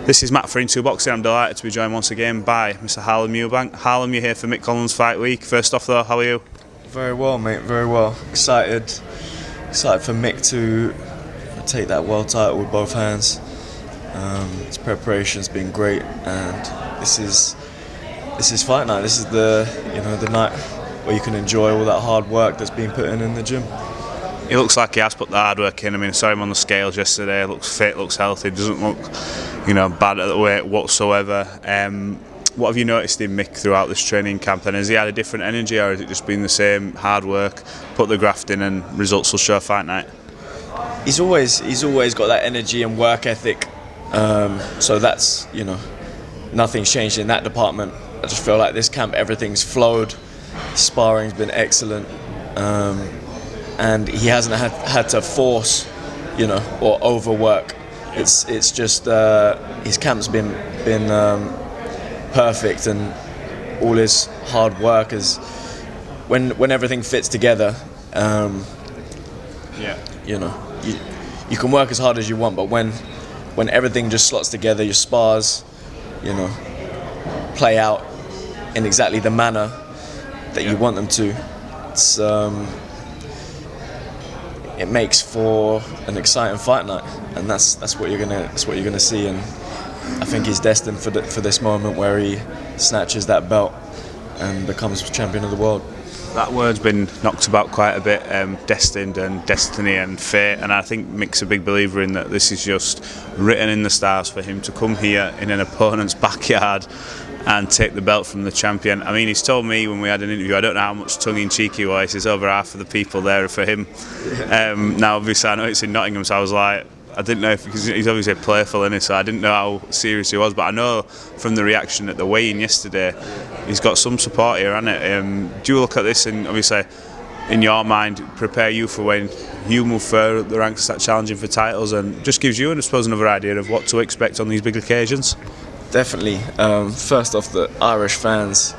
This is Matt for Into Boxing. I'm delighted to be joined once again by Mr. Harlem Eubank. Harlem, you're here for Mick Conlan's fight week. First off though, how are you? Very well, mate, very well. Excited for Mick to take that world title with both hands. His preparation's been great, and this is fight night. This is the night where you can enjoy all that hard work that's been put in the gym. He looks like he has put the hard work in. I mean, I saw him on the scales yesterday. Looks fit, looks healthy. Doesn't look, bad at the weight whatsoever. What have you noticed in Mick throughout this training camp? And has he had a different energy, or has it just been the same hard work, put the graft in, and results will show fight night? He's always got that energy and work ethic. So that's nothing's changed in that department. I just feel like this camp everything's flowed. Sparring's been excellent. And he hasn't had to force, or overwork. It's just his camp's been perfect, and all his hard work is when everything fits together. You can work as hard as you want, but when everything just slots together, your spars, play out in exactly the manner that you want them to. It makes for an exciting fight night, and that's what you're gonna see. And I think he's destined for this moment where he snatches that belt and becomes champion of the world. That word's been knocked about quite a bit, destined and destiny and fate, and I think Mick's a big believer in that. This is just written in the stars for him to come here in an opponent's backyard and take the belt from the champion. I mean, he's told me when we had an interview, I don't know how much tongue-in-cheek he was, it's over half of the people there are for him. Now obviously I know it's in Nottingham, so I was like, I didn't know if, because he's obviously playful, isn't he? So I didn't know how serious he was, but I know from the reaction at the weigh-in yesterday, he's got some support here, hasn't it? Do you look at this and obviously, in your mind, prepare you for when you move further the ranks, start challenging for titles, and just gives you, I suppose, another idea of what to expect on these big occasions? Definitely. First off, the Irish fans,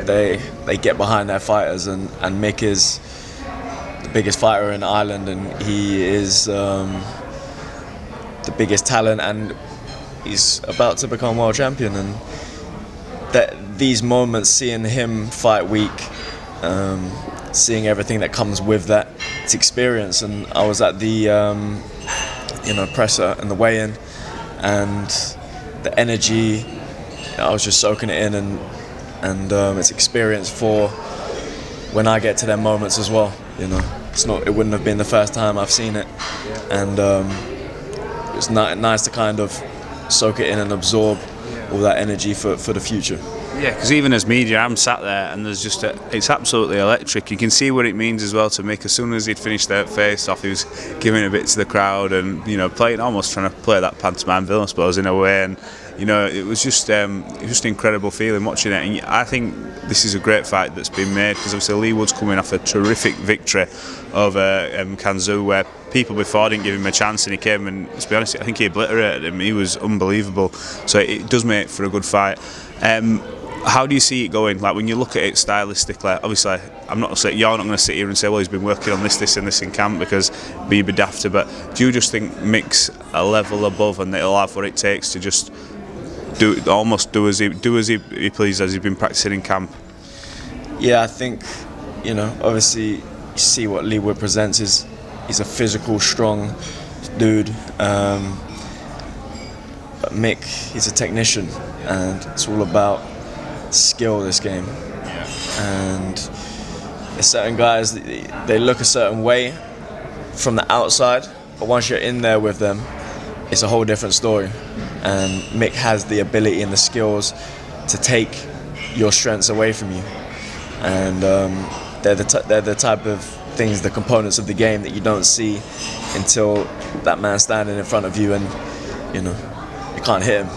they get behind their fighters, and Mick is the biggest fighter in Ireland, and he is the biggest talent, and he's about to become world champion. And these moments, seeing him fight week, seeing everything that comes with that, it's experience. And I was at the presser and the weigh-in, and the energy, I was just soaking it in, and it's experience for when I get to them moments as well. It wouldn't have been the first time I've seen it, and it's nice to kind of soak it in and absorb all that energy for the future. Yeah, because even as media, I'm sat there and there's just it's absolutely electric. You can see what it means as well to Mick. As soon as he'd finished their face-off, he was giving a bit to the crowd and playing, almost trying to play that pantomime villain, I suppose, in a way. And it was just an incredible feeling watching it. And I think this is a great fight that's been made, because obviously Leigh Wood's coming off a terrific victory over Conors, where people before didn't give him a chance, and he came and, to be honest, I think he obliterated him. He was unbelievable. So it does make for a good fight. How do you see it going? Like, when you look at it stylistically, obviously, you're not going to sit here and say, well, he's been working on this and this in camp, because you'd be daft. But do you just think Mick's a level above, and it'll have what it takes to just do as he pleases, as he's been practicing in camp? Yeah, I think obviously you see what Leigh Wood presents. He's a physical, strong dude. But Mick, he's a technician, and it's all about skill, this game. And there's certain guys, they look a certain way from the outside, but once you're in there with them, it's a whole different story. And Mick has the ability and the skills to take your strengths away from you, and they're the type of things, the components of the game that you don't see until that man's standing in front of you, and you can't hit him.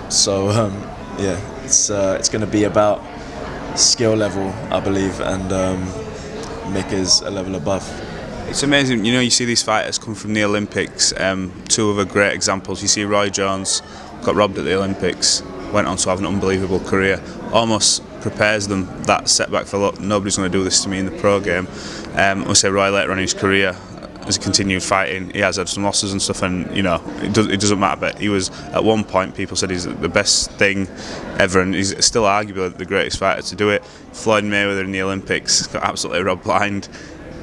So it's going to be about skill level, I believe, and Mick is a level above. It's amazing, you see these fighters come from the Olympics. Two other great examples. You see Roy Jones got robbed at the Olympics, went on to have an unbelievable career, almost prepares them that setback for, look, nobody's going to do this to me in the pro game. We'll say Roy later on in his career as he continued fighting, he has had some losses and stuff, and it doesn't matter. But he was, at one point, people said he's the best thing ever, and he's still arguably the greatest fighter to do it. Floyd Mayweather in the Olympics got absolutely robbed blind.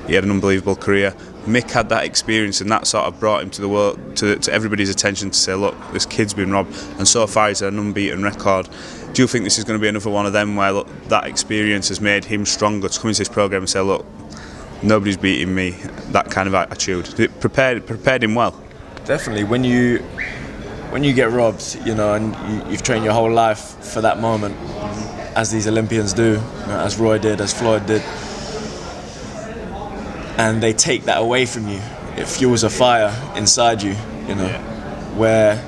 He had an unbelievable career. Mick had that experience, and that sort of brought him to the world, to everybody's attention, to say, look, this kid's been robbed, and so far he's had an unbeaten record. Do you think this is going to be another one of them where, look, that experience has made him stronger to come into this programme and say, look, nobody's beating me, that kind of attitude? It prepared him well. Definitely. When you get robbed, and you've trained your whole life for that moment, as these Olympians do, as Roy did, as Floyd did, and they take that away from you, it fuels a fire inside you, where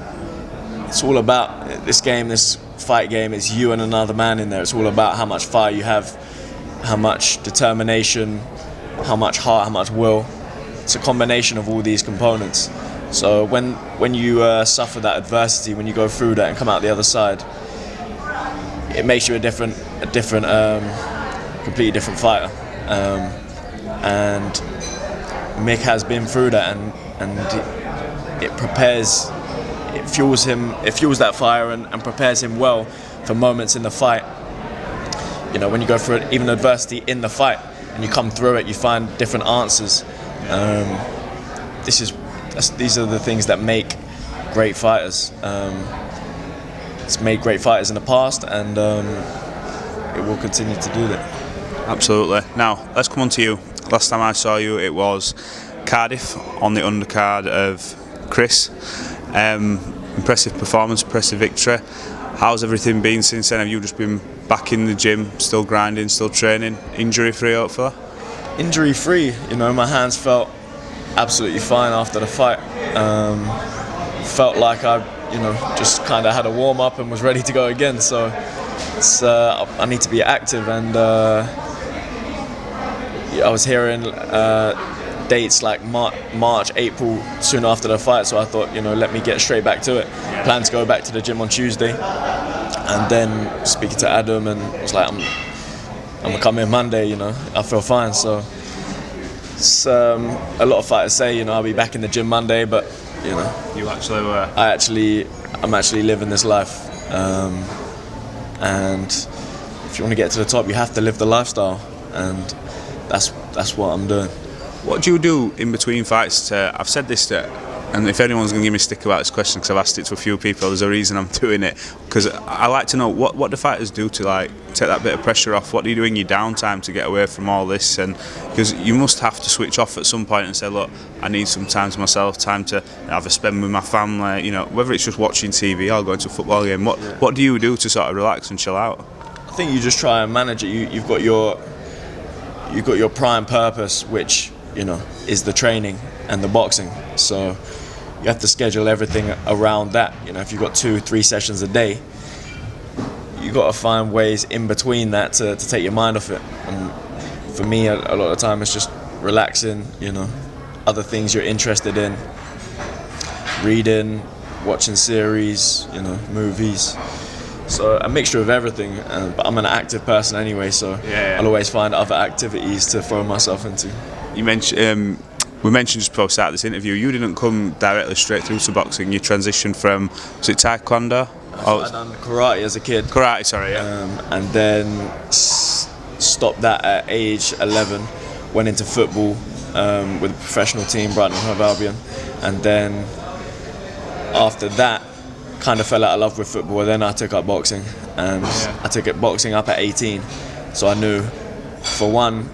it's all about this game, this fight game. It's you and another man in there. It's all about how much fire you have, how much determination, how much heart, how much will. It's a combination of all these components. So when you suffer that adversity, when you go through that and come out the other side, it makes you a completely different fighter. And Mick has been through that, and it fuels that fire and prepares him well for moments in the fight. When you go through even adversity in the fight and you come through it, you find different answers. These are the things that make great fighters. It's made great fighters in the past, and it will continue to do that. Absolutely. Now, let's come on to you. Last time I saw you, it was Cardiff on the undercard of Chris. Impressive performance, impressive victory. How's everything been since then? Have you just been back in the gym, still grinding, still training, injury-free hopefully? Injury-free. My hands felt absolutely fine after the fight. Felt like I just kind of had a warm-up and was ready to go again. So I need to be active, and I was hearing dates like March, April, soon after the fight. So I thought, let me get straight back to it. Plan to go back to the gym on Tuesday, and then speaking to Adam, and I was like, I'm gonna come in Monday. I feel fine. So it's, a lot of fighters say, I'll be back in the gym Monday, but You actually were. I'm actually living this life, and if you want to get to the top, you have to live the lifestyle, and that's what I'm doing. What do you do in between fights? I've said this and if anyone's going to give me a stick about this question, because I've asked it to a few people, there's a reason I'm doing it. Because I like to know what do fighters do to take that bit of pressure off. What do you do in your downtime to get away from all this? And because you must have to switch off at some point and say, look, I need some time to myself, time to have a spend with my family. Whether it's just watching TV or going to a football game. What do you do to sort of relax and chill out? I think you just try and manage it. You've got your prime purpose, which is the training and the boxing. So you have to schedule everything around that. If you've got 2-3 sessions a day, you've got to find ways in between that to take your mind off it. And for me, a lot of the time, it's just relaxing, other things you're interested in, reading, watching series, movies. So a mixture of everything, but I'm an active person anyway, so I'll always find other activities to throw myself into. You mentioned, we mentioned just before we started this interview, you didn't come directly straight through to boxing. You transitioned from, was it Taekwondo? I'd done karate as a kid. Karate, sorry, yeah. And then stopped that at age 11, went into football with a professional team, Brighton and Hove Albion, and then after that, kind of fell out of love with football. Then I took up boxing, and I took it boxing up at 18. So I knew, for one,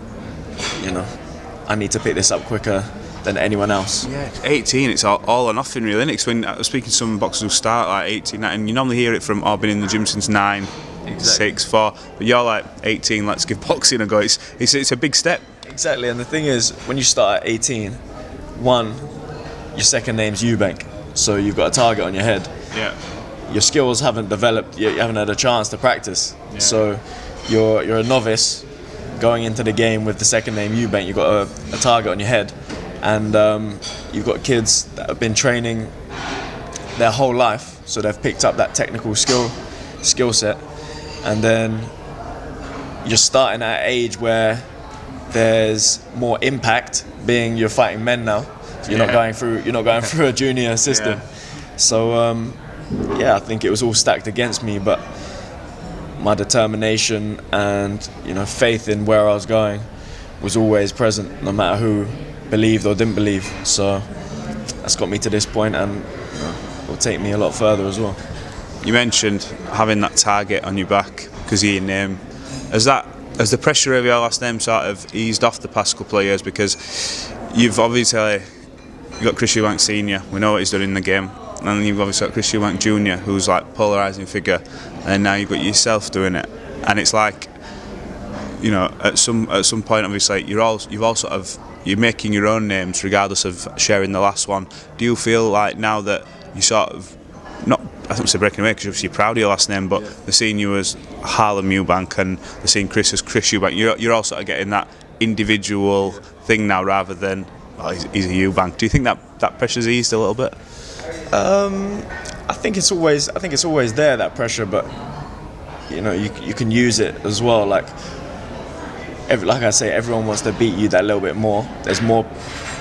I need to pick this up quicker than anyone else. Yeah, 18, it's all or nothing really, isn't it? 'Cause when I was speaking to some boxers who start like 18, and you normally hear it from, I've been in the gym since 9, Exactly. 6, 4, but you're like 18, let's give boxing a go. It's a big step. Exactly, and the thing is, when you start at 18, one, your second name's Eubank, so you've got a target on your head. Yeah. Your skills haven't developed, you haven't had a chance to practice. Yeah. So you're a novice going into the game with the second name Eubank. You've got a target on your head, and you've got kids that have been training their whole life, so they've picked up that technical skill set, and then you're starting at an age where there's more impact being you're fighting men now. So you're not going through a junior system. So I think it was all stacked against me, but my determination and faith in where I was going was always present, no matter who believed or didn't believe. So that's got me to this point, and will take me a lot further as well. You mentioned having that target on your back because of your name. Has the pressure of your last name sort of eased off the past couple of years? Because you've obviously got Chris Eubank Senior, we know what he's done in the game, and you've obviously got Chris Eubank Junior, who's like polarising figure, and now you've got yourself doing it, and it's like, at some point obviously you're making your own names regardless of sharing the last one. Do you feel like now that you sort of not, I don't say breaking away because obviously you're proud of your last name, but they're seeing you as Harlem Eubank and they're seeing Chris as Chris Eubank, you're all sort of getting that individual thing now rather than he's a Eubank. Do you think that pressure's eased a little bit? I think it's always there, that pressure, but you can use it as well. Like I say, everyone wants to beat you that little bit more. There's more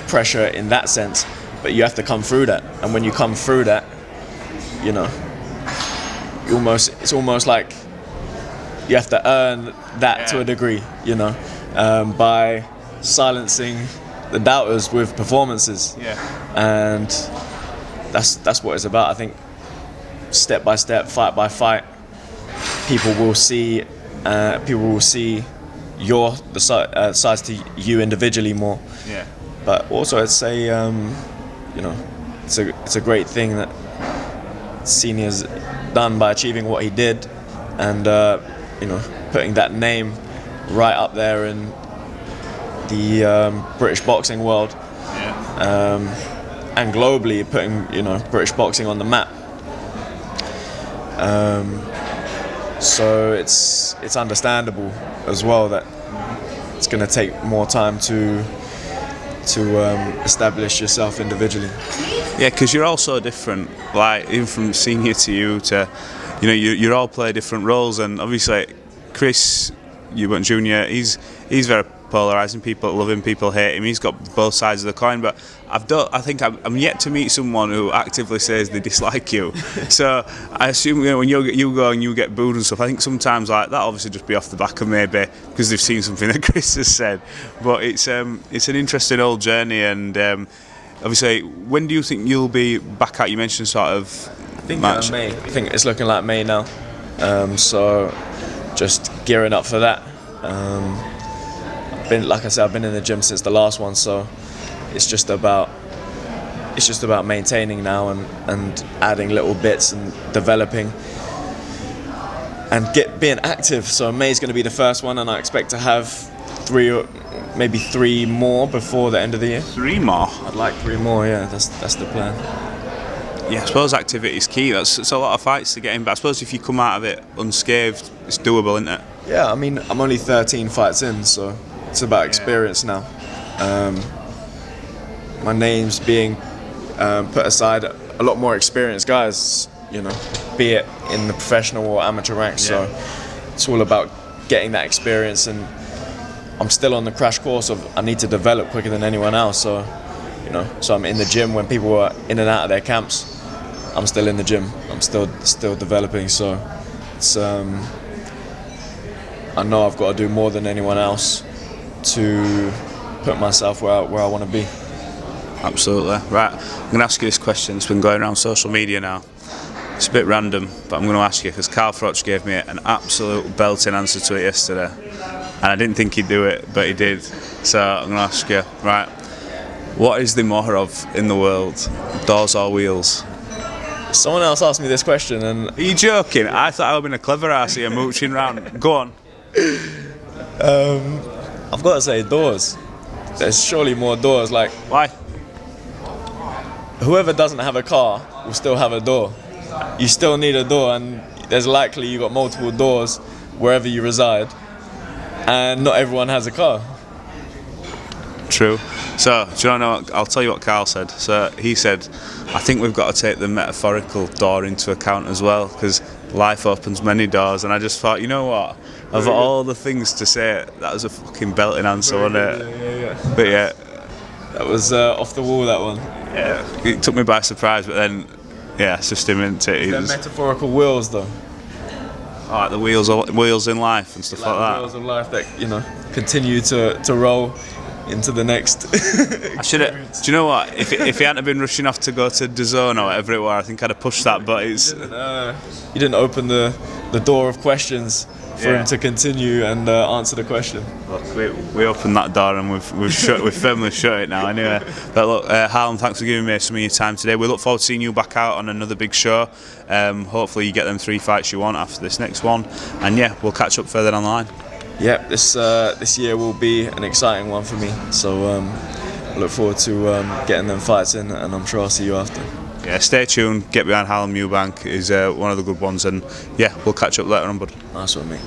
pressure in that sense, but you have to come through that. And when you come through that, it's almost like you have to earn that to a degree, by silencing the doubters with performances. And that's what it's about. I think step by step, fight by fight, people will see the sides to you individually more. But also I'd say it's a great thing that Senior's done by achieving what he did, and putting that name right up there in the British boxing world, and globally putting British boxing on the map. So it's understandable as well that it's going to take more time to establish yourself individually. Yeah, because you're all so different. Like even from Senior to you to, you all play different roles, and obviously Chris Eubank Junior, he's very polarising. People love him, people hate him. He's got both sides of the coin. But I think I'm yet to meet someone who actively says they dislike you. So I assume when you go and you get booed and stuff, I think sometimes like that obviously just be off the back of maybe because they've seen something that Chris has said. But it's an interesting old journey, and obviously, when do you think you'll be back out? You mentioned sort of May. I think it's looking like May now. So just gearing up for that. Like I said, I've been in the gym since the last one, so it's just about maintaining now and adding little bits and developing and being active. So May's going to be the first one, and I expect to have maybe three more before the end of the year. 3 more? I'd like 3 more, yeah, that's the plan. Yeah, I suppose activity is key. It's a lot of fights to get in, but I suppose if you come out of it unscathed, it's doable, isn't it? Yeah, I mean, I'm only 13 fights in, so it's about experience now. My name's being put aside. A lot more experienced guys, be it in the professional or amateur ranks. So it's all about getting that experience, and I'm still on the crash course of I need to develop quicker than anyone else. So, so I'm in the gym when people are in and out of their camps. I'm still in the gym. I'm still developing. So it's I know I've got to do more than anyone else to put myself where I want to be. Absolutely. Right, I'm going to ask you this question. It's been going around social media now. It's a bit random, but I'm going to ask you because Carl Froch gave me an absolute belting answer to it yesterday, and I didn't think he'd do it, but he did. So I'm going to ask you, right, what is the more of in the world, doors or wheels? Someone else asked me this question, and are you joking? I thought I was being a clever ass here mooching round. Go on. I've got to say doors. There's surely more doors. Like, why? Whoever doesn't have a car will still have a door. You still need a door, and there's likely you got multiple doors wherever you reside, and not everyone has a car. True. So, do you know what? I'll tell you what Carl said. So he said, I think we've got to take the metaphorical door into account as well, because life opens many doors. And I just thought, you know what? Of all the things to say, that was a fucking belting answer, wasn't it? Yeah. But yeah, That was off the wall, that one. yeah, it took me by surprise. But then, yeah, it's just him, isn't it? They're metaphorical wheels, though. Like the wheels in life and stuff like The that. wheels of life that continue to roll into the next. I should have. Do you know what? If he hadn't been rushing off to go to DAZN or whatever it was, I think I'd have pushed that. But it's You didn't open the door of questions for him to continue and answer the question. look, we opened that door and we've firmly shut it now. Anyway, but look, Harlem, thanks for giving me some of your time today. We look forward to seeing you back out on another big show. Hopefully, you get them 3 fights you want after this next one, and yeah, we'll catch up further down the line. Yeah, this year will be an exciting one for me. So I look forward to getting them fights in, and I'm sure I'll see you after. Yeah, stay tuned. Get behind Harlem Eubank is one of the good ones, and yeah, we'll catch up later on, bud. Nice one, mate.